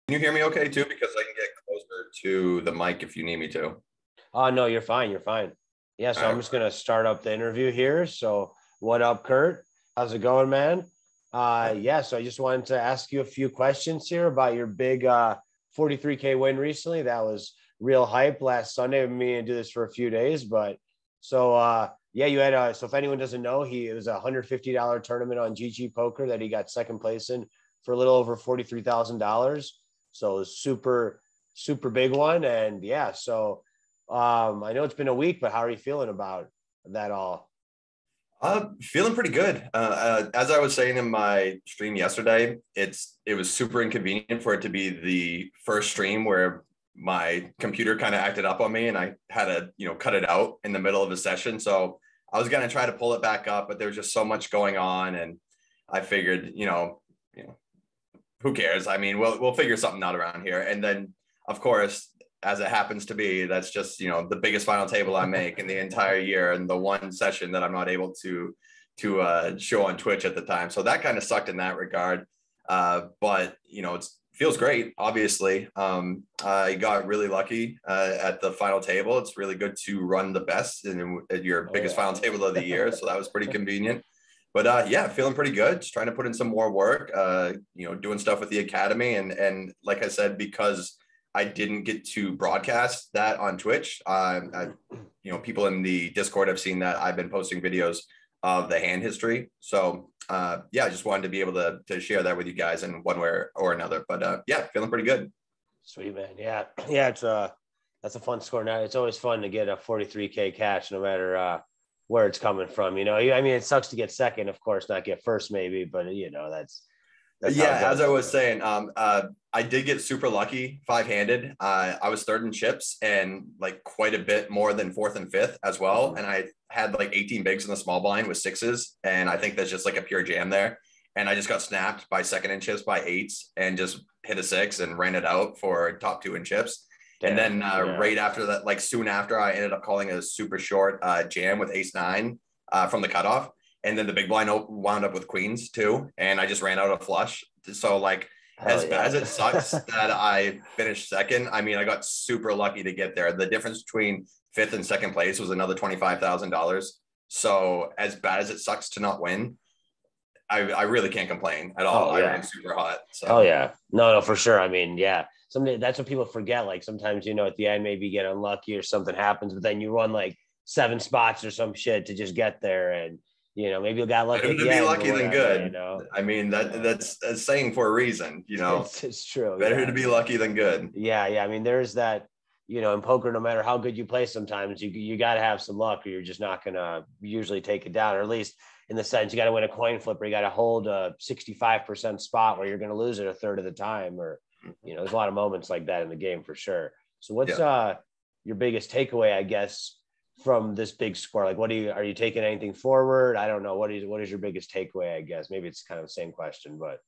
Can you hear me okay too? Because I can get closer to the mic if you need me to. Oh, no, you're fine. You're fine. Yeah. So All I'm right. just going to start up the interview here. So what up, Kurt? How's it going, man? Yeah. So I just wanted to ask you a few questions here about your big 43K win recently. That was real hype last Sunday. I've been meaning to do this for a few days, but yeah, you had, so if anyone doesn't know, it was a $150 tournament on GG Poker that he got second place in for a little over $43,000. So it was super big one. And yeah, so I know it's been a week, but how are you feeling about that all? Feeling pretty good. As I was saying in my stream yesterday, it was super inconvenient for it to be the first stream where my computer kind of acted up on me and I had to, cut it out in the middle of a session. So I was going to try to pull it back up, but there was just so much going on. And I figured, who cares? I mean, we'll figure something out around here. And then, of course, as it happens to be, that's just, the biggest final table I make in the entire year and the one session that I'm not able to show on Twitch at the time. So that kind of sucked in that regard. But, it feels great, obviously. I got really lucky at the final table. It's really good to run the best in your biggest final table of the year. So that was pretty convenient. But yeah, feeling pretty good. Just trying to put in some more work, doing stuff with the academy. And like I said, because I didn't get to broadcast that on Twitch, people in the Discord have seen that I've been posting videos of the hand history. So yeah, I just wanted to be able to share that with you guys in one way or another. But yeah, feeling pretty good. Sweet, man. Yeah. It's that's a fun score. Now it's always fun to get a 43K cash, no matter where it's coming from. I mean, it sucks to get second, of course, not get first maybe, but that's yeah, as I was saying, I did get super lucky five-handed. I was third in chips and like quite a bit more than fourth and fifth as well. And I had like 18 bigs in the small blind with sixes. And I think that's just like a pure jam there. And I just got snapped by second in chips by eights and just hit a six and ran it out for top two in chips. Damn, and then right after that, like soon after, I ended up calling a super short jam with ace nine from the cutoff. And then the big blind wound up with queens too. And I just ran out of flush. So like, as bad as it sucks that I finished second, I mean, I got super lucky to get there. The difference between fifth and second place was another $25,000. So as bad as it sucks to not win, I really can't complain at all. I ran super hot. So. Oh yeah, no, for sure. I mean, yeah, that's what people forget. Like sometimes, at the end, maybe you get unlucky or something happens, but then you run like 7 spots or some shit to just get there. And, maybe you got lucky. Better to be lucky than good. I mean, that's a saying for a reason, It's true. Better to be lucky than good. Yeah. I mean, there's that, in poker, no matter how good you play, sometimes you got to have some luck or you're just not going to usually take it down, or at least in the sense you got to win a coin flip, or you got to hold a 65% spot where you're going to lose it a third of the time, or, there's a lot of moments like that in the game for sure. So what's your biggest takeaway, I guess, from this big score? Like, are you taking anything forward? I don't know. What is your biggest takeaway, I guess? Maybe it's kind of the same question, but.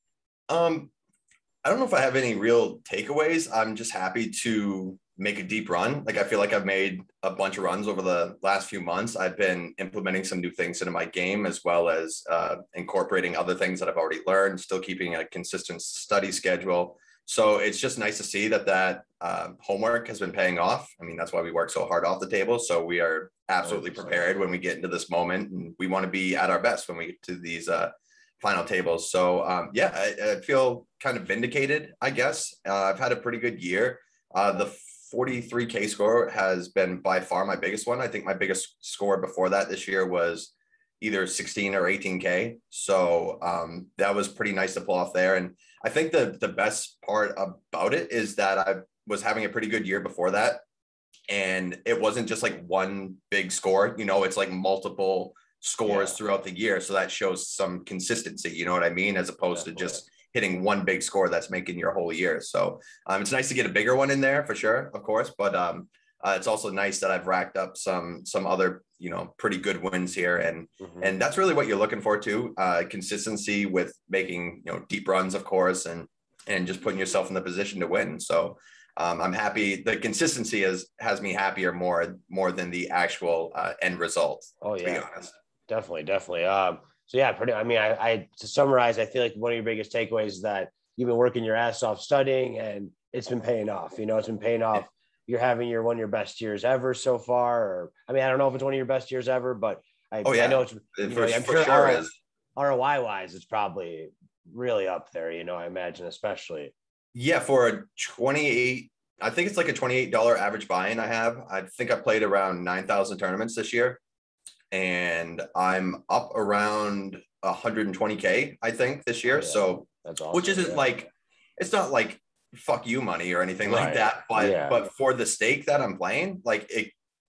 I don't know if I have any real takeaways. I'm just happy to make a deep run. Like, I feel like I've made a bunch of runs over the last few months. I've been implementing some new things into my game, as well as incorporating other things that I've already learned, still keeping a consistent study schedule. So it's just nice to see that homework has been paying off. I mean, that's why we work so hard off the table. So we are absolutely prepared when we get into this moment, and we want to be at our best when we get to these final tables. So yeah, I feel kind of vindicated, I guess. I've had a pretty good year. The 43K score has been by far my biggest one. I think my biggest score before that this year was either 16 or 18K. So that was pretty nice to pull off there. And I think the best part about it is that I was having a pretty good year before that. And it wasn't just like one big score, it's like multiple scores throughout the year. So that shows some consistency, you know what I mean? As opposed to just hitting one big score that's making your whole year. So it's nice to get a bigger one in there for sure, of course. But it's also nice that I've racked up some other, pretty good wins here. And that's really what you're looking for too. Consistency with making, deep runs, of course, and just putting yourself in the position to win. So I'm happy. The consistency has me happier more than the actual end result. To be honest. Definitely. So yeah, I to summarize, I feel like one of your biggest takeaways is that you've been working your ass off studying, and it's been paying off. It's been paying off. You're having one of your best years ever so far. Or, I mean, I don't know if it's one of your best years ever, but I know it's, I'm sure ROI wise, it's probably really up there, I imagine, especially. Yeah. For a 28, I think it's like a $28 average buy-in I have. I think I played around 9,000 tournaments this year, and I'm up around 120K, I think, this year. So that's awesome. Which isn't like, it's not like fuck you money or anything like that. But for the stake that I'm playing, like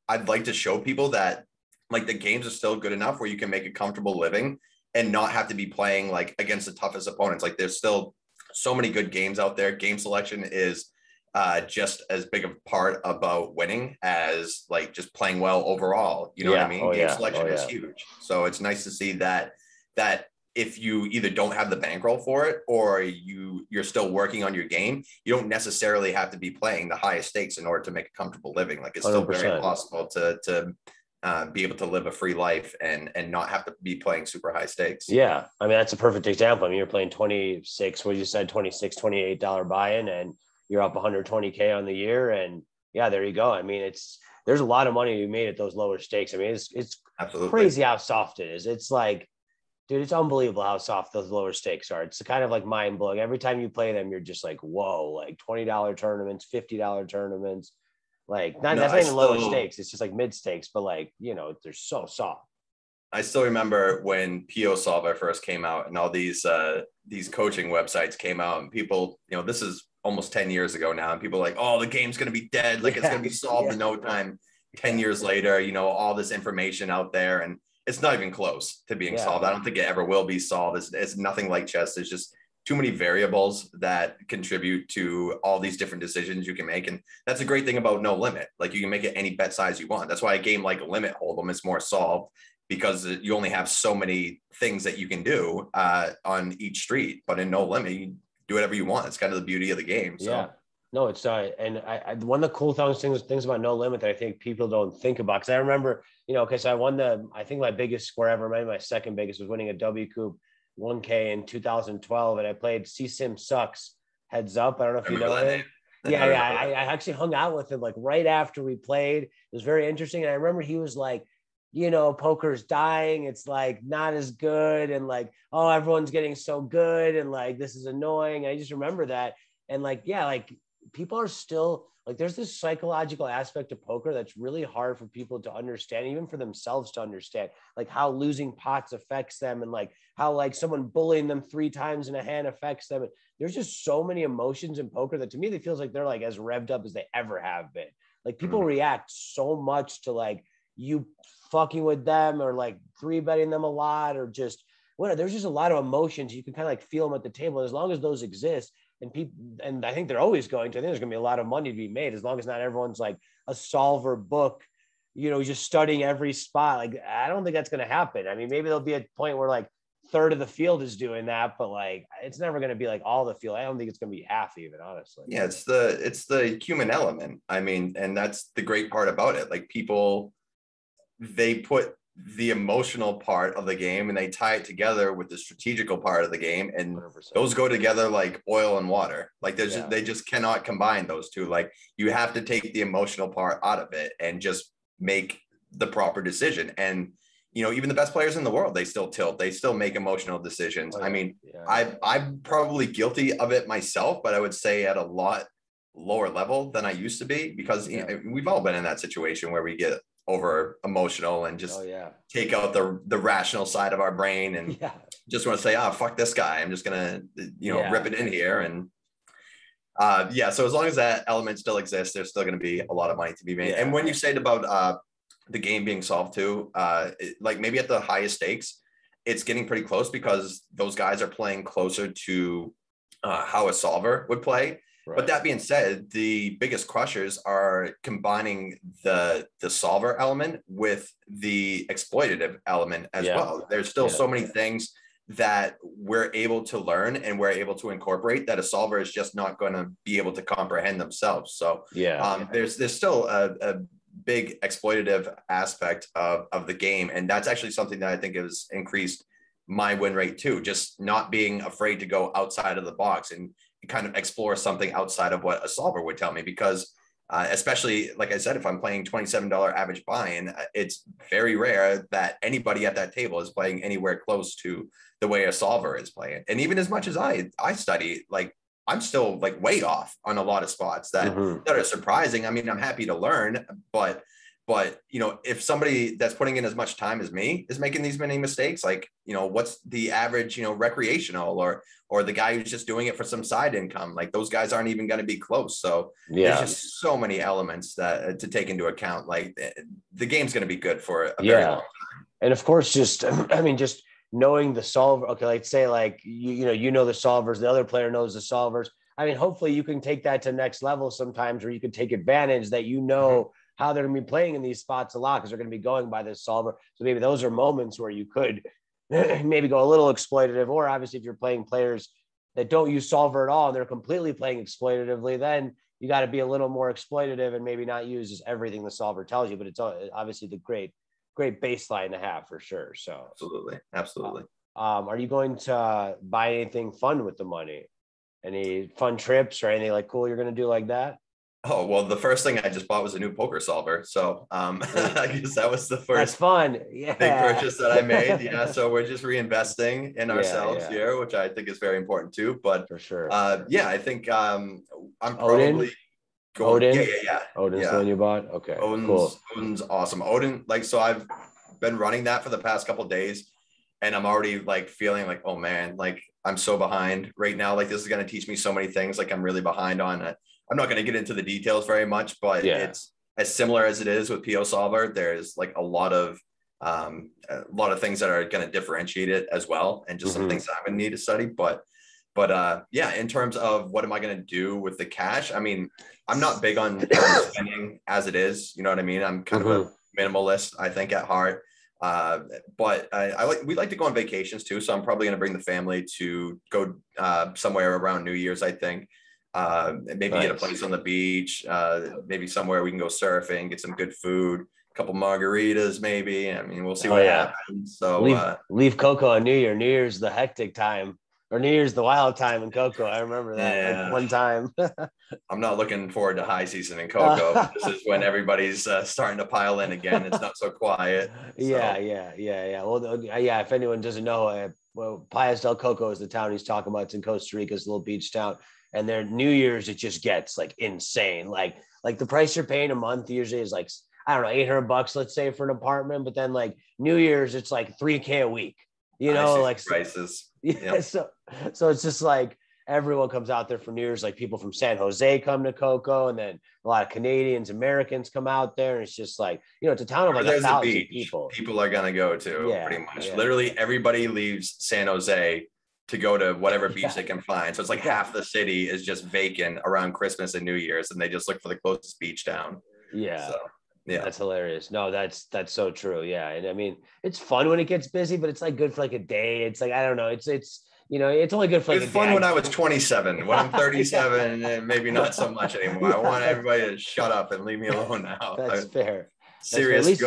I'd like to show people that like the games are still good enough where you can make a comfortable living and not have to be playing like against the toughest opponents. Like there's still so many good games out there. Game selection is just as big a part about winning as like just playing well overall. You know what I mean? Game selection is huge. So it's nice to see that if you either don't have the bankroll for it or you're still working on your game, you don't necessarily have to be playing the highest stakes in order to make a comfortable living. Like it's still 100%. Very possible to be able to live a free life and not have to be playing super high stakes. Yeah. I mean, that's a perfect example. I mean, you're playing 26, what you said, $26, $28 buy-in, and you're up 120K on the year. And there you go. I mean, there's a lot of money to be made at those lower stakes. I mean, it's absolutely crazy how soft it is. It's like, dude, it's unbelievable how soft those lower stakes are. It's kind of like mind blowing. Every time you play them, you're just like, whoa, like $20 tournaments, $50 tournaments. Like that's not even lower stakes. It's just like mid stakes, but like, they're so soft. I still remember when PO Solver first came out and all these coaching websites came out, and people, this is almost 10 years ago now, and people are like, oh, the game's going to be dead. Like it's going to be solved in no time. 10 years later, all this information out there, and it's not even close to being solved. I don't think it ever will be solved. It's nothing like chess. There's just too many variables that contribute to all these different decisions you can make. And that's a great thing about No Limit. Like you can make it any bet size you want. That's why a game like Limit Hold'em is more solved, because you only have so many things that you can do on each street. But in No Limit, you do whatever you want. It's kind of the beauty of the game. So. Yeah. No, it's and I one of the cool things about No Limit that I think people don't think about, because I remember, because I won I think my biggest score ever, maybe my second biggest, was winning a W Coupe 1K in 2012, and I played C-Sim Sucks Heads Up. I don't know if you know him. I actually hung out with him like right after we played. It was very interesting, and I remember he was like, poker's dying. It's like not as good, and like, oh, everyone's getting so good, and like this is annoying. I just remember that, and like, like people are still like, there's this psychological aspect of poker that's really hard for people to understand, even for themselves to understand, like how losing pots affects them, and like how like someone bullying them 3 times in a hand affects them. There's just so many emotions in poker that to me, it feels like they're like as revved up as they ever have been. Like people react so much to like you fucking with them, or like 3-betting them a lot, or just whatever. There's just a lot of emotions. You can kind of like feel them at the table. As long as those exist, and I think they're always going to, I think there's going to be a lot of money to be made, as long as not everyone's like a solver book, just studying every spot. Like, I don't think that's going to happen. I mean, maybe there'll be a point where like third of the field is doing that, but like, it's never going to be like all the field. I don't think it's going to be half even, honestly. Yeah. It's the human element. I mean, and that's the great part about it. Like people, they put the emotional part of the game and they tie it together with the strategical part of the game, and 100%. Those go together like oil and water. Like they just cannot combine those two. Like you have to take the emotional part out of it and just make the proper decision. And even the best players in the world, they still tilt, they still make emotional decisions. I mean, I'm probably guilty of it myself, but I would say at a lot lower level than I used to be, because we've all been in that situation where we get over emotional and just take out the rational side of our brain and just want to say, fuck this guy, I'm just gonna rip it in here. And so as long as that element still exists, there's still going to be a lot of money to be made. And when you said about the game being solved too, like maybe at the highest stakes, it's getting pretty close, because those guys are playing closer to how a solver would play. Right. But that being said, the biggest crushers are combining the solver element with the exploitative element as well. There's still so many things that we're able to learn and we're able to incorporate that a solver is just not going to be able to comprehend themselves. So there's still a big exploitative aspect of the game. And that's actually something that I think has increased my win rate too. Just not being afraid to go outside of the box and kind of explore something outside of what a solver would tell me, because especially, like I said, if I'm playing $27 average buy-in, it's very rare that anybody at that table is playing anywhere close to the way a solver is playing. And even as much as I study, like, I'm still like way off on a lot of spots that are surprising. I mean, I'm happy to learn, but if somebody that's putting in as much time as me is making these many mistakes, like, what's the average, recreational or the guy who's just doing it for some side income, like those guys aren't even going to be close. So there's just so many elements that to take into account. Like the game's going to be good for a very long time. And of course, just knowing the solver. Okay, like say like the solvers, the other player knows the solvers. I mean, hopefully you can take that to next level sometimes, or you can take advantage that how they're going to be playing in these spots a lot, because they're going to be going by this solver. So maybe those are moments where you could maybe go a little exploitative, or obviously if you're playing players that don't use solver at all and they're completely playing exploitatively, then you got to be a little more exploitative and maybe not use just everything the solver tells you. But it's obviously the great baseline to have for sure. So absolutely. Are you going to buy anything fun with the money? Any fun trips or anything like cool you're going to do like that? Oh, well, the first thing I just bought was a new poker solver. So I guess that was the first big purchase that I made. Yeah. So we're just reinvesting in ourselves here, which I think is very important too. But for sure. I think I'm probably going. Odin? Yeah. Odin's the one you bought? Okay. Odin's awesome. Odin, like, so I've been running that for the past couple of days, and I'm already like feeling like, oh man, like I'm so behind right now. Like this is going to teach me so many things. Like I'm really behind on it. I'm not going to get into the details very much, but it's as similar as it is with PO Solver. There's like a lot of things that are going to differentiate it as well, and just some things that I'm going to need to study. But in terms of what am I going to do with the cash? I mean, I'm not big on spending as it is. You know what I mean? I'm kind of a minimalist, I think, at heart. But we like to go on vacations too. So I'm probably going to bring the family to go somewhere around New Year's, I think. Maybe get a place on the beach, maybe somewhere we can go surfing, get some good food, a couple margaritas, maybe. I mean, we'll see what happens. So leave Coco on New Year. New Year's the hectic time, or New Year's the wild time in Coco. I remember that like one time. I'm not looking forward to high season in Coco. This is when everybody's starting to pile in again. It's not so quiet. So. Yeah. Well, if anyone doesn't know, Playas del Coco is the town he's talking about. It's in Costa Rica's little beach town. And their New Year's, it just gets like insane. Like the price you're paying a month usually is like, I don't know, $800, let's say, for an apartment. But then like New Year's, it's like $3,000 a week, like prices. Yeah. So it's just like everyone comes out there for New Year's. Like people from San Jose come to Coco, and then a lot of Canadians, Americans come out there. And it's just like, it's a town of like 1,000 people. People are going to go to pretty much. Yeah. Literally everybody leaves San Jose to go to whatever beach they can find. So it's like half the city is just vacant around Christmas and New Year's, and they just look for the closest beach town. Yeah. So, that's hilarious. No, that's so true. Yeah. And I mean, it's fun when it gets busy, but it's like good for like a day. It's like, I don't know. It's it's only good for like a fun day. When I was 27. When I'm 37, maybe not so much anymore. I want everybody to shut up and leave me alone now. That's fair. Serious,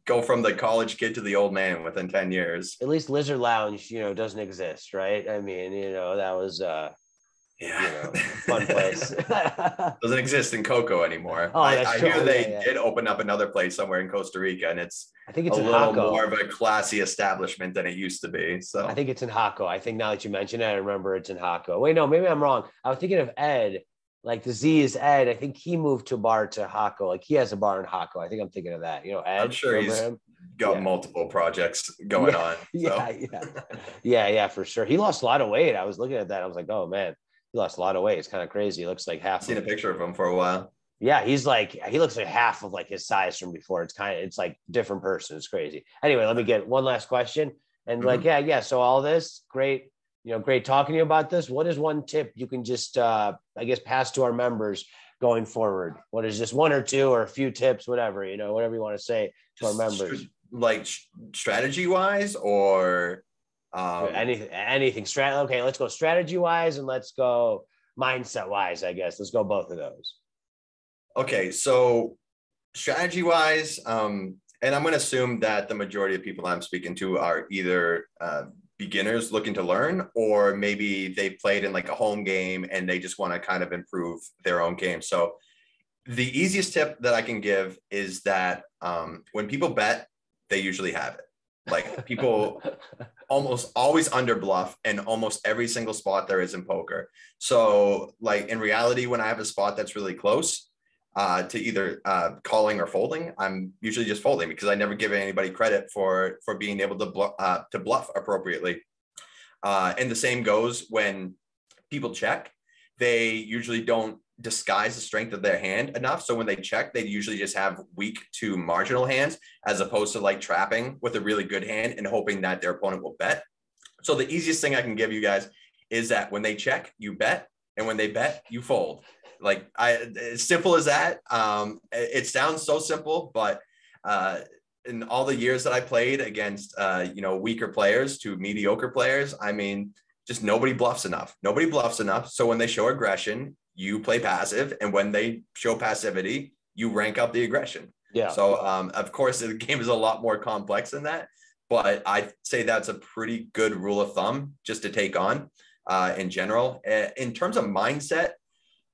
go from the college kid to the old man within 10 years. At least Lizard Lounge, doesn't exist, right? I mean, that was fun place. Doesn't exist in Coco anymore. Oh, I hear they did open up another place somewhere in Costa Rica, and I think it's a little more of a classy establishment than it used to be. So I think it's in Jaco. I think now that you mention it, I remember it's in Jaco. Wait, no, maybe I'm wrong. I was thinking of Ed. Like the Z is Ed. I think he moved to a bar to Jaco. Like he has a bar in Jaco. I think I'm thinking of that. Ed. I'm sure he's got multiple projects going on. Yeah, for sure. He lost a lot of weight. I was looking at that. I was like, oh man, he lost a lot of weight. It's kind of crazy. He looks like half. I've seen a picture of him for a while. Yeah, he looks like half of like his size from before. It's like different person. It's crazy. Anyway, let me get one last question. And so all this great. Great talking to you about this. What is one tip you can just, pass to our members going forward? What is just one or two or a few tips, whatever you want to say to our members? Like strategy wise or anything. Okay, let's go strategy wise and let's go mindset wise, I guess. Let's go both of those. Okay, so strategy wise, and I'm going to assume that the majority of people I'm speaking to are either beginners looking to learn, or maybe they played in like a home game and they just want to kind of improve their own game. So the easiest tip that I can give is that when people bet, they usually have it. Like people almost always under bluff in almost every single spot there is in poker. So like in reality, when I have a spot that's really close to either calling or folding, I'm usually just folding because I never give anybody credit for being able to bluff appropriately. And the same goes when people check. They usually don't disguise the strength of their hand enough. So when they check, they usually just have weak to marginal hands, as opposed to like trapping with a really good hand and hoping that their opponent will bet. So the easiest thing I can give you guys is that when they check, you bet. And when they bet, you fold. Like as simple as that. It sounds so simple, but in all the years that I played against, weaker players to mediocre players, I mean, just nobody bluffs enough. Nobody bluffs enough. So when they show aggression, you play passive. And when they show passivity, you rank up the aggression. Yeah. So, of course, the game is a lot more complex than that. But I'd say that's a pretty good rule of thumb just to take on in general. In terms of mindset,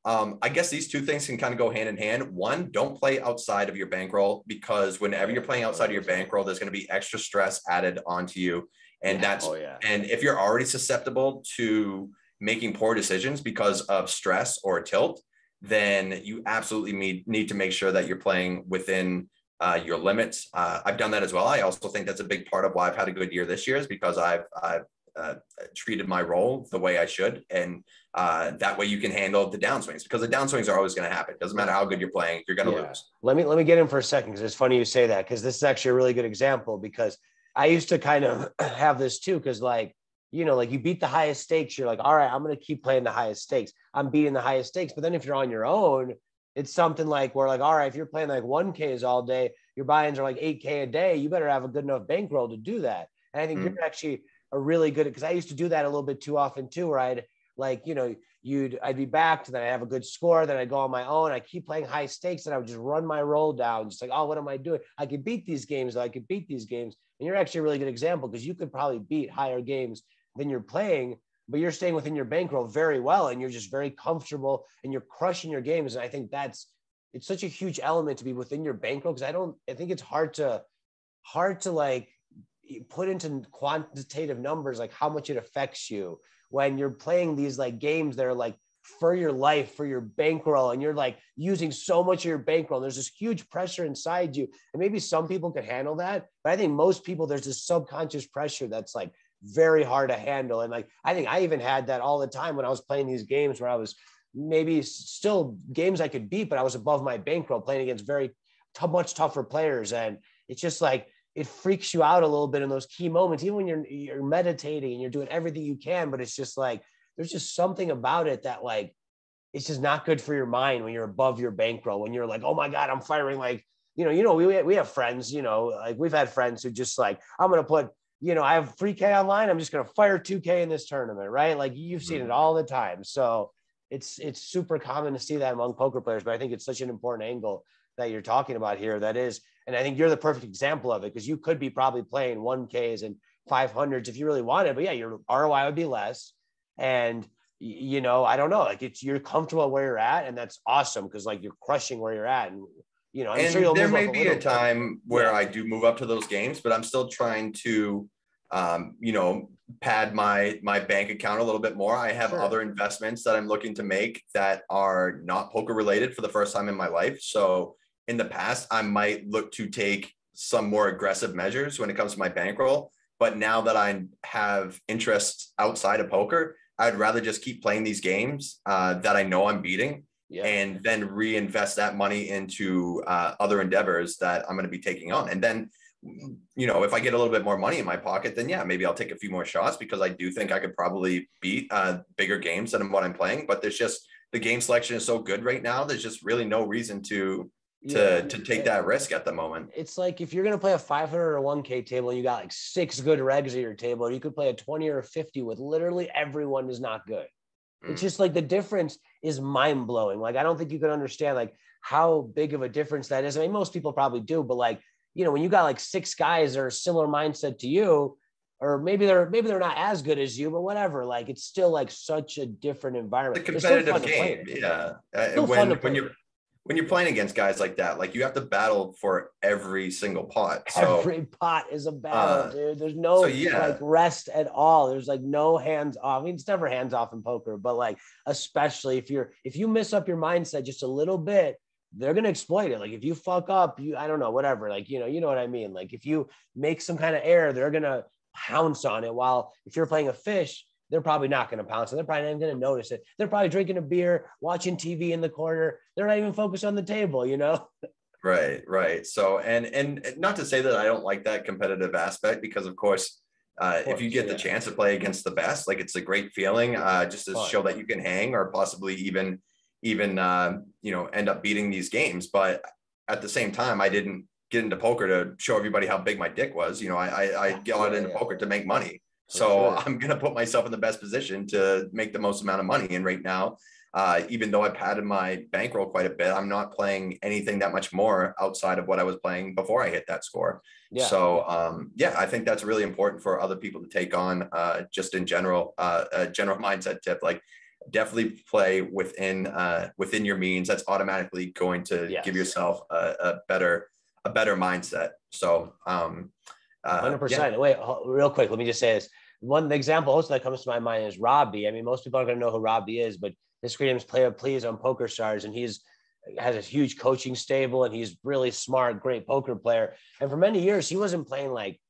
I guess these two things can kind of go hand in hand. One, don't play outside of your bankroll, because whenever you're playing outside of your bankroll, there's going to be extra stress added onto you. And and if you're already susceptible to making poor decisions because of stress or tilt, then you absolutely need to make sure that you're playing within your limits. I've done that as well. I also think that's a big part of why I've had a good year this year, is because I've treated my role the way I should. And that way you can handle the downswings, because the downswings are always going to happen. Doesn't matter how good you're playing, you're going to lose. Let me get in for a second, because it's funny you say that, because this is actually a really good example, because I used to kind of have this too, because like you beat the highest stakes, you're like, all right, I'm going to keep playing the highest stakes. I'm beating the highest stakes. But then if you're on your own, it's something like where like, all right, if you're playing like 1Ks all day, your buy-ins are like 8K a day, you better have a good enough bankroll to do that. And I think you're actually a really good, because I used to do that a little bit too often too, where I'd like, I'd be backed, then I have a good score, then I go on my own, I keep playing high stakes, and I would just run my roll down, just like, oh, what am I doing? I could beat these games, I could beat these games. And you're actually a really good example, because you could probably beat higher games than you're playing, but you're staying within your bankroll very well, and you're just very comfortable, and you're crushing your games. And I think it's such a huge element to be within your bankroll, because I think it's hard to like put into quantitative numbers like how much it affects you when you're playing these like games that are like for your life, for your bankroll, and you're like using so much of your bankroll. There's this huge pressure inside you, and maybe some people can handle that, but I think most people, there's this subconscious pressure that's like very hard to handle. And like, I think I even had that all the time when I was playing these games where I was maybe still games I could beat, but I was above my bankroll playing against much tougher players. And it's just like, it freaks you out a little bit in those key moments, even when you're meditating and you're doing everything you can, but it's just like, there's just something about it that like, it's just not good for your mind when you're above your bankroll, when you're like, oh my God, I'm firing like, we have friends, like we've had friends who just like, I'm going to put, I have 3K online, I'm just going to fire 2K in this tournament, right? Like you've seen it all the time. So it's super common to see that among poker players, but I think it's such an important angle that you're talking about here. That is, and I think you're the perfect example of it, because you could be probably playing 1Ks and 500s if you really wanted, but yeah, your ROI would be less. And, I don't know, like you're comfortable where you're at, and that's awesome, because like you're crushing where you're at. And, I'm sure there may be a time where I do move up to those games, but I'm still trying to, pad my bank account a little bit more. I have other investments that I'm looking to make that are not poker related for the first time in my life. So in the past, I might look to take some more aggressive measures when it comes to my bankroll. But now that I have interests outside of poker, I'd rather just keep playing these games that I know I'm beating, and then reinvest that money into other endeavors that I'm going to be taking on. And then, if I get a little bit more money in my pocket, then yeah, maybe I'll take a few more shots, because I do think I could probably beat bigger games than what I'm playing. But there's just, the game selection is so good right now. There's just really no reason to take that risk at the moment. It's like, if you're going to play a 500 or 1K table, and you got like 6 good regs at your table, you could play a 20 or a 50 with literally everyone is not good. It's just like, the difference is mind blowing. Like, I don't think you can understand like how big of a difference that is. I mean, most people probably do, but like, when you got like 6 guys that are similar mindset to you, or maybe they're not as good as you, but whatever. Like, it's still like such a different environment. It's a competitive game. When you're playing against guys like that, like you have to battle for every single pot. So every pot is a battle, dude. There's no like rest at all. There's like no hands off. I mean, it's never hands off in poker, but like, especially if you miss up your mindset just a little bit, they're going to exploit it. Like if you fuck up, I don't know, whatever, like, you know what I mean? Like if you make some kind of error, they're going to pounce on it. While if you're playing a fish, they're probably not going to pounce. They're probably not going to notice it. They're probably drinking a beer, watching TV in the corner. They're not even focused on the table, you know? Right. So, and not to say that I don't like that competitive aspect, because of course, if you get the chance to play against the best, like it's a great feeling, just to show that you can hang, or possibly even, end up beating these games. But at the same time, I didn't get into poker to show everybody how big my dick was. I got into poker to make money. So I'm going to put myself in the best position to make the most amount of money. And right now, even though I padded my bankroll quite a bit, I'm not playing anything that much more outside of what I was playing before I hit that score. Yeah. So, I think that's really important for other people to take on, just in general, a general mindset tip. Like, definitely play within your means. That's automatically going to give yourself a better mindset. So, 100%. Wait, real quick, let me just say this. One example also that comes to my mind is Robbie. I mean, most people aren't going to know who Robbie is, but his name's Player Please on PokerStars, and has a huge coaching stable, and he's really smart, great poker player. And for many years, he wasn't playing like,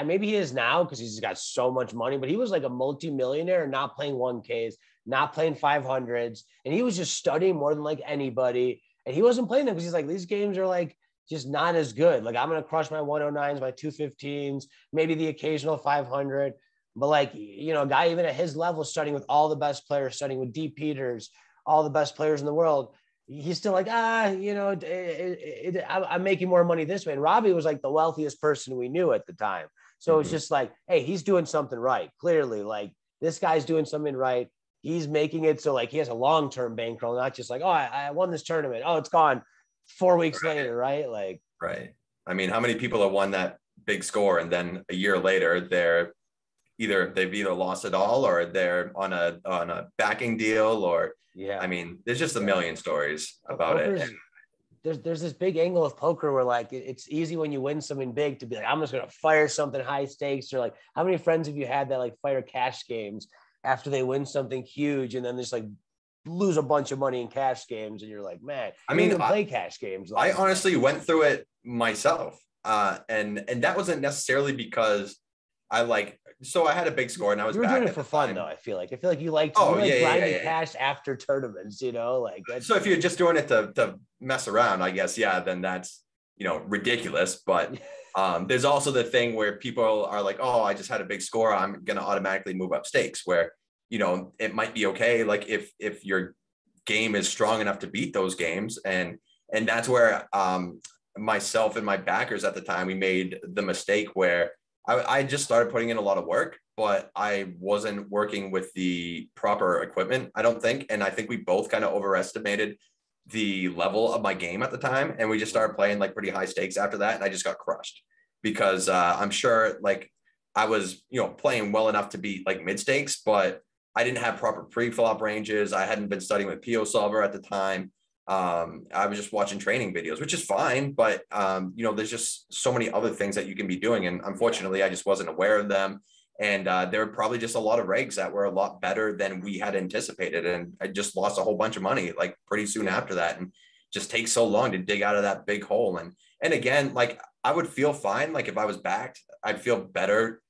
maybe he is now because he's got so much money, but he was like a multi-millionaire, not playing 1Ks, not playing 500s, and he was just studying more than like anybody. And he wasn't playing them because he's like, these games are like just not as good. Like, I'm going to crush my 109s, my 215s, maybe the occasional 500. But like, a guy even at his level, studying with all the best players, studying with D. Peters, all the best players in the world, he's still like, I'm making more money this way. And Robbie was like the wealthiest person we knew at the time. So it's just like, hey, he's doing something right. Clearly, like, this guy's doing something right. He's making it so like he has a long-term bankroll, not just like, oh, I won this tournament. Oh, it's gone 4 weeks later, right? Like, right. I mean, how many people have won that big score and then a year later they've either lost it all, or they're on a backing deal, or I mean, there's just a million stories about it. There's this big angle of poker where like it's easy when you win something big to be like, I'm just gonna fire something high stakes. Or like, how many friends have you had that like fire cash games after they win something huge and then just like lose a bunch of money in cash games, and you're like, man, I mean, play cash games. Like, I honestly went through it myself, and that wasn't necessarily because I had a big score and I was. You were doing it for fun, though. I feel like you liked grinding cash after tournaments. Like that. So if you're just doing it to mess around, I guess, then that's ridiculous. But there's also the thing where people are like, oh, I just had a big score, I'm gonna automatically move up stakes. Where it might be okay, like if your game is strong enough to beat those games, and that's where myself and my backers at the time, we made the mistake where I just started putting in a lot of work, but I wasn't working with the proper equipment, I don't think. And I think we both kind of overestimated the level of my game at the time. And we just started playing like pretty high stakes after that. And I just got crushed because I'm sure like I was, playing well enough to be like mid stakes, but I didn't have proper pre-flop ranges. I hadn't been studying with PO Solver at the time. I was just watching training videos, which is fine, but there's just so many other things that you can be doing. And unfortunately, I just wasn't aware of them. And there were probably just a lot of regs that were a lot better than we had anticipated. And I just lost a whole bunch of money, like pretty soon after that. And just takes so long to dig out of that big hole. And again, like I would feel fine. Like if I was backed, I'd feel better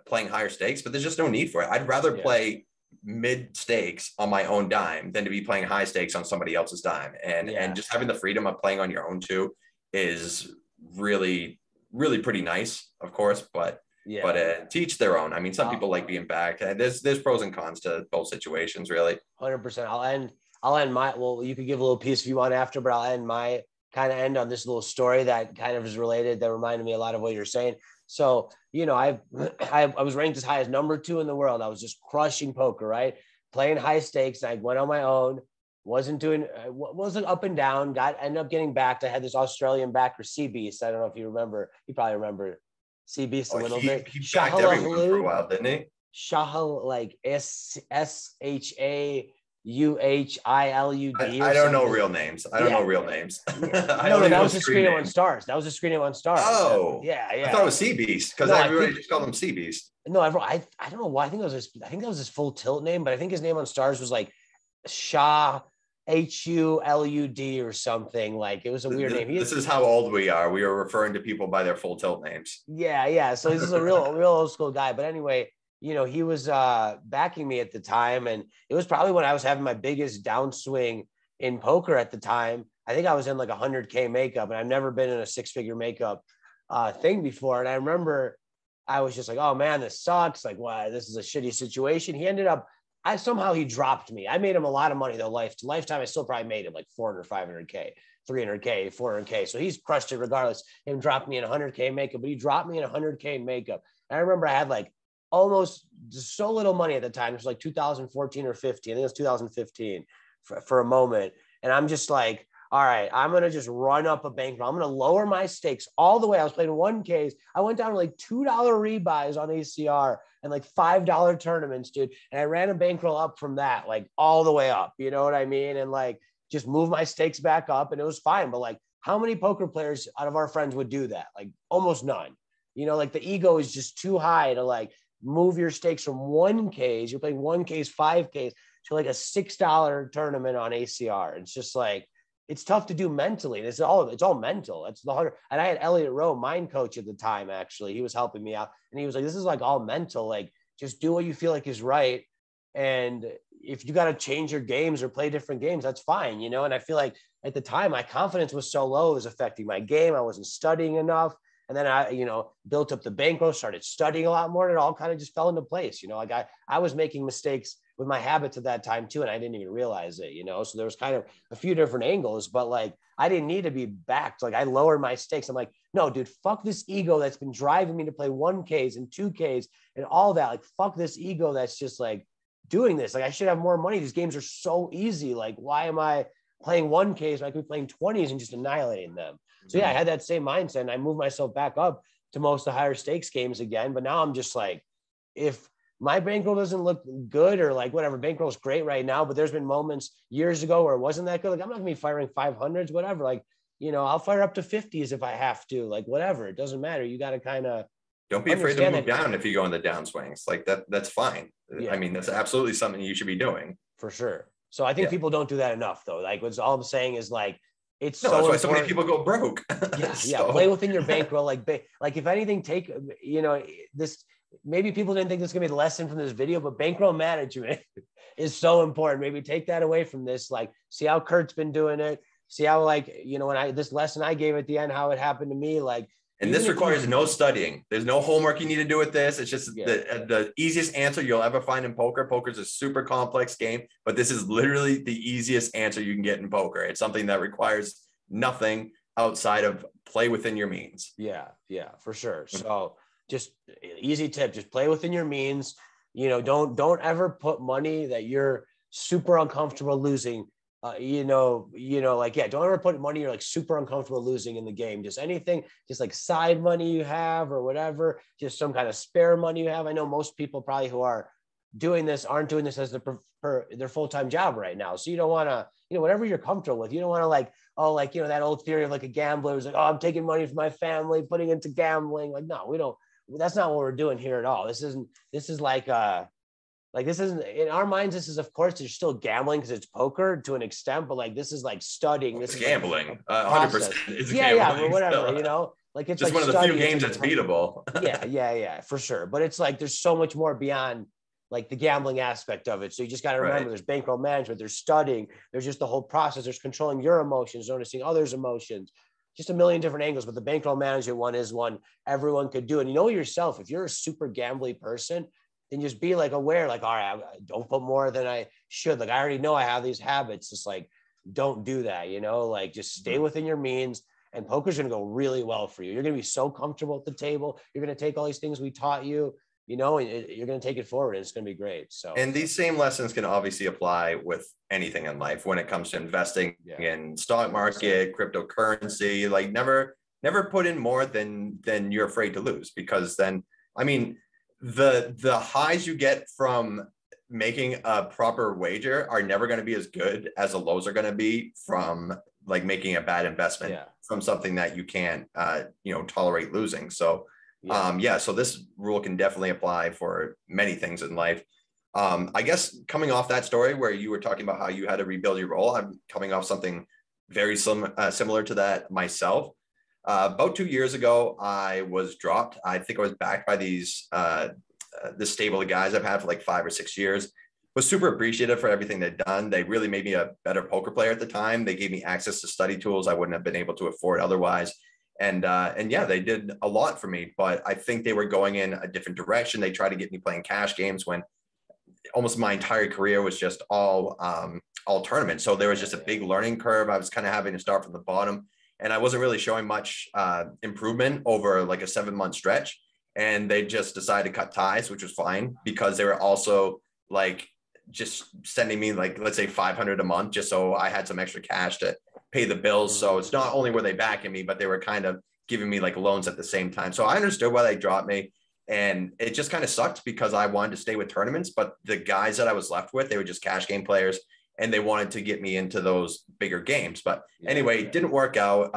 playing higher stakes, but there's just no need for it. I'd rather play mid stakes on my own dime than to be playing high stakes on somebody else's dime. And just having the freedom of playing on your own too is really, really pretty nice, of course, but to each their own. I mean, some people like being backed. There's pros and cons to both situations, really. 100%. I'll end my, well, you could give a little piece if you want after, but I'll end my end on this little story that kind of is related, that reminded me a lot of what you're saying. So, I was ranked as high as number 2 in the world. I was just crushing poker, right? Playing high stakes. I went on my own, wasn't up and down, ended up getting backed. I had this Australian backer, Sea Beast. I don't know if you remember. You probably remember Sea Beast a Oh, little he bit. backed everyone for a while, didn't he? Shahal, like SHAUHILUD or I don't know something. real names. I don't know Yeah. real names. Yeah. I No, only that know was the screen screen name on names. Stars. That was the screen name on Stars. Oh, I thought it Yeah. was Sea Beast because No, everybody just called him Sea Beast. No, I don't know why. I think that was his full tilt name, but I think his name on Stars was like Shah HULUD or something. Like it was a weird name. This is how old we are. We are referring to people by their full tilt names. Yeah. So this is a real old school guy. But anyway, he was backing me at the time, and it was probably when I was having my biggest downswing in poker at the time. I think I was in like 100K makeup, and I've never been in a 6-figure makeup thing before. And I remember I was just like, oh man, this sucks. Like, wow, this is a shitty situation. He ended up, he dropped me. I made him a lot of money though. Lifetime, I still probably made him like 400, 500K, 300K, 400K. So he's crushed it regardless. Him dropped me in 100K makeup, but he dropped me in 100K makeup. And I remember I had like almost so little money at the time. It was like 2014 or 15. I think it was 2015 for a moment. And I'm just like, all right, I'm going to just run up a bankroll. I'm going to lower my stakes all the way. I was playing 1Ks. I went down to like $2 rebuys on ACR and like $5 tournaments, dude. And I ran a bankroll up from that, like all the way up. You know what I mean? And like just move my stakes back up and it was fine. But like how many poker players out of our friends would do that? Like almost none. Like the ego is just too high to like move your stakes from 1Ks. You're playing 1Ks, 5Ks to like a $6 tournament on ACR. It's just like, it's tough to do mentally. It's all mental. It's the harder. And I had Elliot Rowe, mind coach at the time, actually. He was helping me out. And he was like, this is like all mental. Like, just do what you feel like is right. And if you got to change your games or play different games, that's fine, And I feel like at the time, my confidence was so low, it was affecting my game. I wasn't studying enough. And then I, built up the bankroll, started studying a lot more, and it all kind of just fell into place. Like I was making mistakes with my habits at that time too, and I didn't even realize it, So there was kind of a few different angles, but like I didn't need to be backed. Like I lowered my stakes. I'm like, no, dude, fuck this ego that's been driving me to play 1Ks and 2Ks and all that. Like fuck this ego that's just like doing this. Like I should have more money. These games are so easy. Like why am I playing 1Ks when I could be playing 20s and just annihilating them? So yeah, I had that same mindset and I moved myself back up to most of the higher stakes games again. But now I'm just like, if my bankroll doesn't look good or like whatever, bankroll is great right now, but there's been moments years ago where it wasn't that good. Like I'm not gonna be firing 500s, whatever. Like, I'll fire up to 50s if I have to, like whatever. It doesn't matter. You got to kind of don't be afraid to move down if you go in the downswings. Like that's fine. Yeah. I mean, that's absolutely something you should be doing. For sure. So I think people don't do that enough though. Like what's all I'm saying is like, it's that's why so many people go broke. Yeah. Play within your bankroll. Like if anything, take, this, maybe people didn't think this was gonna be the lesson from this video, but bankroll management is so important. Maybe take that away from this. Like, see how Kurt's been doing it. See how when this lesson I gave at the end, how it happened to me. Like, and this requires no studying. There's no homework you need to do with this. It's just the easiest answer you'll ever find in poker. Poker is a super complex game, but this is literally the easiest answer you can get in poker. It's something that requires nothing outside of play within your means. Yeah, for sure. So just easy tip, just play within your means. Don't ever put money that you're super uncomfortable losing. Don't ever put money you're like super uncomfortable losing in the game. Just anything, just like side money you have or whatever, just some kind of spare money you have. I know most people probably who are doing this aren't doing this as their full-time job right now. So you don't want to, whatever you're comfortable with. You don't want to like, that old theory of like a gambler who's like, oh, I'm taking money from my family, putting it into gambling. Like, no, we don't. That's not what we're doing here at all. This isn't in our minds. This is, of course, there's still gambling because it's poker to an extent, but like, this is like studying. This is gambling. 100%. Yeah, whatever, like it's just like one of the few games that's beatable. yeah, for sure. But it's like, there's so much more beyond like the gambling aspect of it. So you just got to remember there's bankroll management, there's studying, there's just the whole process. There's controlling your emotions, noticing others' emotions, just a million different angles. But the bankroll management one is one everyone could do. And yourself, if you're a super gambly person, then just be like aware, like, all right, I don't put more than I should. Like, I already know I have these habits. Just like, don't do that, like just stay within your means, and poker's going to go really well for you. You're going to be so comfortable at the table. You're going to take all these things we taught you, and you're going to take it forward, and it's going to be great. So, and these same lessons can obviously apply with anything in life when it comes to investing in stock market, cryptocurrency. Like, never never put in more than you're afraid to lose, because then, I mean, the highs you get from making a proper wager are never going to be as good as the lows are going to be from like making a bad investment from something that you can't, tolerate losing. So, so this rule can definitely apply for many things in life. I guess coming off that story where you were talking about how you had to rebuild your role, I'm coming off something very similar to that myself. About 2 years ago, I was dropped. I think I was backed by this stable of guys I've had for like 5 or 6 years. Was super appreciative for everything they'd done. They really made me a better poker player at the time. They gave me access to study tools I wouldn't have been able to afford otherwise. And they did a lot for me, but I think they were going in a different direction. They tried to get me playing cash games when almost my entire career was just all tournaments. So there was just a big learning curve. I was kind of having to start from the bottom, and I wasn't really showing much improvement over like a 7-month stretch. And they just decided to cut ties, which was fine, because they were also like just sending me like, let's say $500 a month, just so I had some extra cash to pay the bills. So it's not only were they backing me, but they were kind of giving me like loans at the same time. So I understood why they dropped me. And it just kind of sucked because I wanted to stay with tournaments, but the guys that I was left with, they were just cash game players, and they wanted to get me into those bigger games. But anyway, it didn't work out.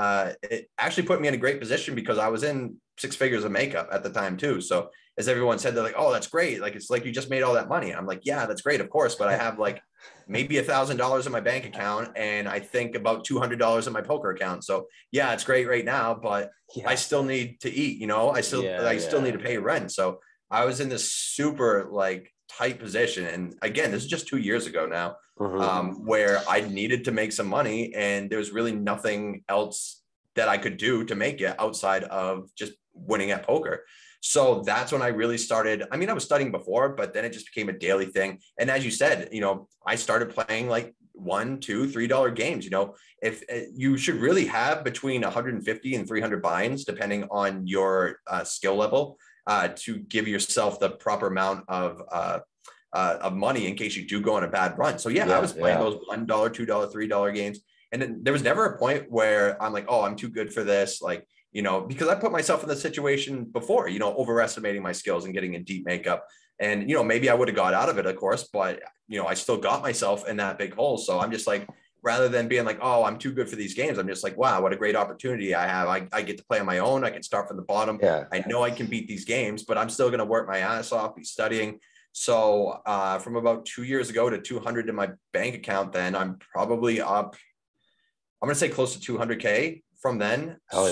It actually put me in a great position because I was in 6 figures of makeup at the time too. So as everyone said, they're like, oh, that's great. Like, it's like you just made all that money. I'm like, yeah, that's great. Of course. But I have like maybe $1,000 in my bank account, and I think about $200 in my poker account. So yeah, it's great right now, but I still need to eat, I still need to pay rent. So I was in this super like tight position. And again, this is just 2 years ago now, where I needed to make some money, and there was really nothing else that I could do to make it outside of just winning at poker. So that's when I really started. I mean, I was studying before, but then it just became a daily thing. And as you said, I started playing like $1, $2, $3 games. If you should really have between 150 and 300 buy-ins, depending on your skill level, to give yourself the proper amount of money in case you do go on a bad run. So I was playing those $1, $2, $3 games. And then there was never a point where I'm like, oh, I'm too good for this. Like, because I put myself in the situation before, overestimating my skills and getting in deep makeup. And, maybe I would have got out of it, of course, but, I still got myself in that big hole. So I'm just like, rather than being like, oh, I'm too good for these games, I'm just like, wow, what a great opportunity I have. I get to play on my own. I can start from the bottom. I know I can beat these games, but I'm still going to work my ass off, be studying. So from about 2 years ago to 200 in my bank account, then I'm probably up, I'm going to say close to 200K from then. Maybe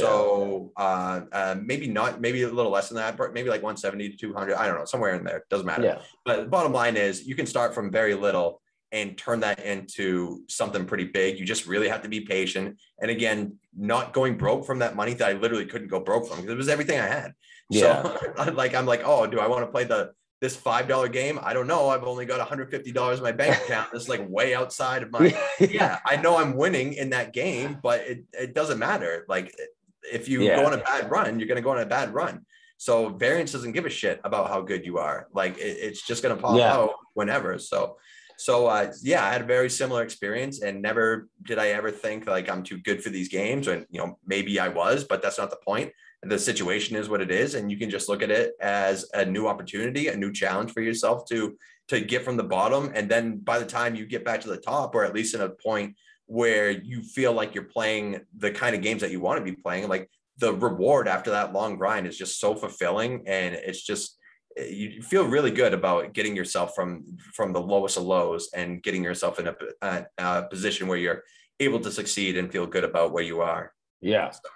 a little less than that, but maybe like 170 to 200. I don't know, somewhere in there. Doesn't matter. But the bottom line is you can start from very little and turn that into something pretty big. You just really have to be patient. And again, not going broke from that money that I literally couldn't go broke from, because it was everything I had. So I'm like, oh, do I want to play this $5 game? I don't know. I've only got $150 in my bank account. That's like way outside of my, I know I'm winning in that game, but it doesn't matter. Like if you go on a bad run, you're going to go on a bad run. So variance doesn't give a shit about how good you are. Like it's just going to pop out whenever. So I had a very similar experience, and never did I ever think like I'm too good for these games. And, maybe I was, but that's not the point. The situation is what it is. And you can just look at it as a new opportunity, a new challenge for yourself to get from the bottom. And then by the time you get back to the top, or at least in a point where you feel like you're playing the kind of games that you want to be playing, like the reward after that long grind is just so fulfilling. And it's just, you feel really good about getting yourself from the lowest of lows and getting yourself in a position where you're able to succeed and feel good about where you are.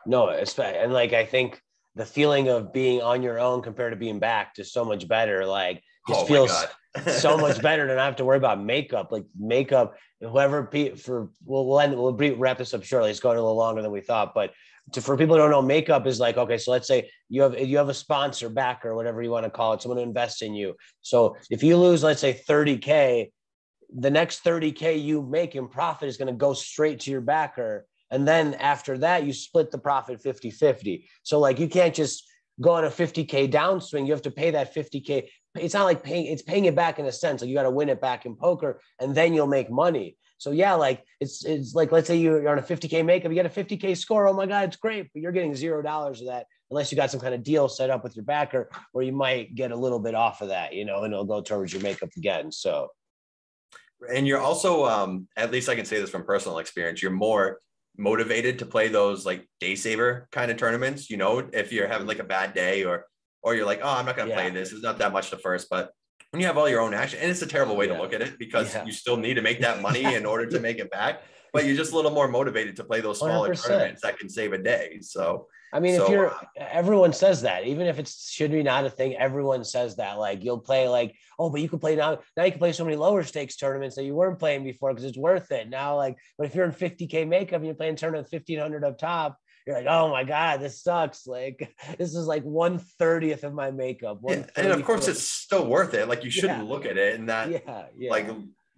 No, it's, and like, I think the feeling of being on your own compared to being backed is so much better. Like, just feels so much better than not have to worry about makeup. Like makeup, whoever we'll wrap this up shortly. It's going a little longer than we thought, but for people who don't know, makeup is like, okay, so let's say you have a sponsor, backer, whatever you want to call it, someone to invest in you. So if you lose, let's say 30K, the next 30K you make in profit is going to go straight to your backer. And then after that, you split the profit 50-50. So like, you can't just go on a 50K downswing. You have to pay that 50K. It's not like paying it back in a sense. Like you got to win it back in poker, and then you'll make money. So yeah, like it's like, let's say you're on a 50K makeup, you get a 50K score. Oh my God, it's great. But you're getting $0 of that unless you got some kind of deal set up with your backer where you might get a little bit off of that, and it'll go towards your makeup again. So. And you're also, at least I can say this from personal experience, you're more motivated to play those like day saver kind of tournaments, if you're having like a bad day or you're like, oh, I'm not going to play this. It's not that much the first, but when you have all your own action, and it's a terrible way to look at it because you still need to make that money in order to make it back, but you're just a little more motivated to play those smaller 100%. tournaments that can save a day. So, I mean, if everyone says that, even if it should be not a thing, everyone says that, like you'll play like, oh, but you can play now you can play so many lower stakes tournaments that you weren't playing before because it's worth it now. Like, but if you're in 50K makeup and you're playing tournament 1,500 up top, you're like, oh my God, this sucks. Like, this is like 1/30th of my makeup. Yeah. And of course it's still worth it. Like you shouldn't look at it in that like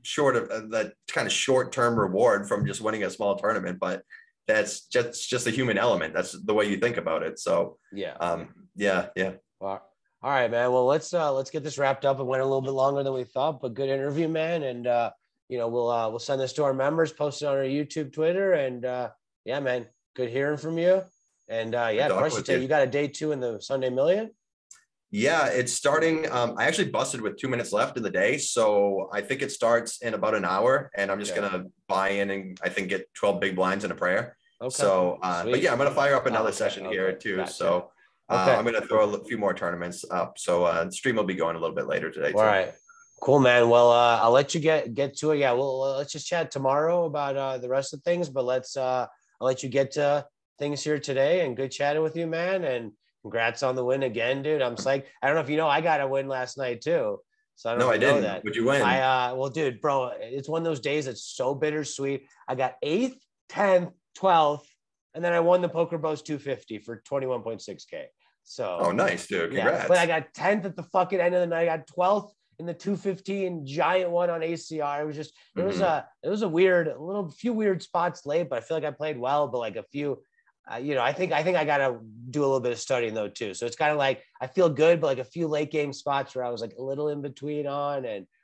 short of that kind of short-term reward from just winning a small tournament, but that's just a human element. That's the way you think about it. So yeah. Well, all right, man. Well, let's get this wrapped up. It went a little bit longer than we thought, but good interview, man. And we'll send this to our members, post it on our YouTube, Twitter, and yeah, man. Good hearing from you. And you got a day 2 in the Sunday Million? Yeah, it's starting. I actually busted with 2 minutes left in the day. So I think it starts in about an hour and I'm just going to buy in and I think get 12 big blinds and a prayer. Okay. So, but yeah, I'm going to fire up another session here too. Gotcha. So I'm going to throw a few more tournaments up. So the stream will be going a little bit later today. All right. Cool, man. Well, I'll let you get to it. Yeah. Well, let's just chat tomorrow about the rest of things, but I'll let you get to things here today, and good chatting with you, man. And congrats on the win again, dude. I'm psyched. I don't know if you know, I got a win last night too. So I don't know if you know that. Would you win? Well, dude, bro, it's one of those days that's so bittersweet. I got 8th, 10th, 12th, and then I won the Poker Bros 250 for 21.6K. So oh, nice, dude. Congrats. Yeah, but I got 10th at the fucking end of the night. I got 12th in the 215 giant one on ACR. It was just, it was a few weird spots late, but I feel like I played well, but like a few, I think I got to do a little bit of studying though too. So it's kind of like, I feel good, but like a few late game spots where I was like a little in between on,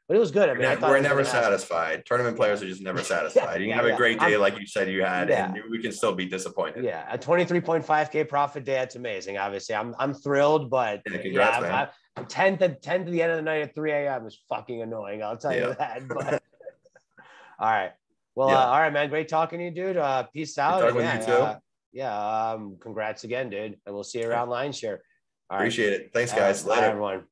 but it was good. I mean, we're never satisfied. Tournament players are just never satisfied. You can have a great day like you said you had, and we can still be disappointed. Yeah, a 23.5K profit day, that's amazing. Obviously, I'm thrilled, but congrats, man. 10th at the end of the night at 3 a.m. is fucking annoying. I'll tell you that. But all right. Well, all right, man. Great talking to you, dude. Peace out. Congrats again, dude. And we'll see you around Lionshare. Appreciate it. Thanps, guys. Later. Bye, everyone.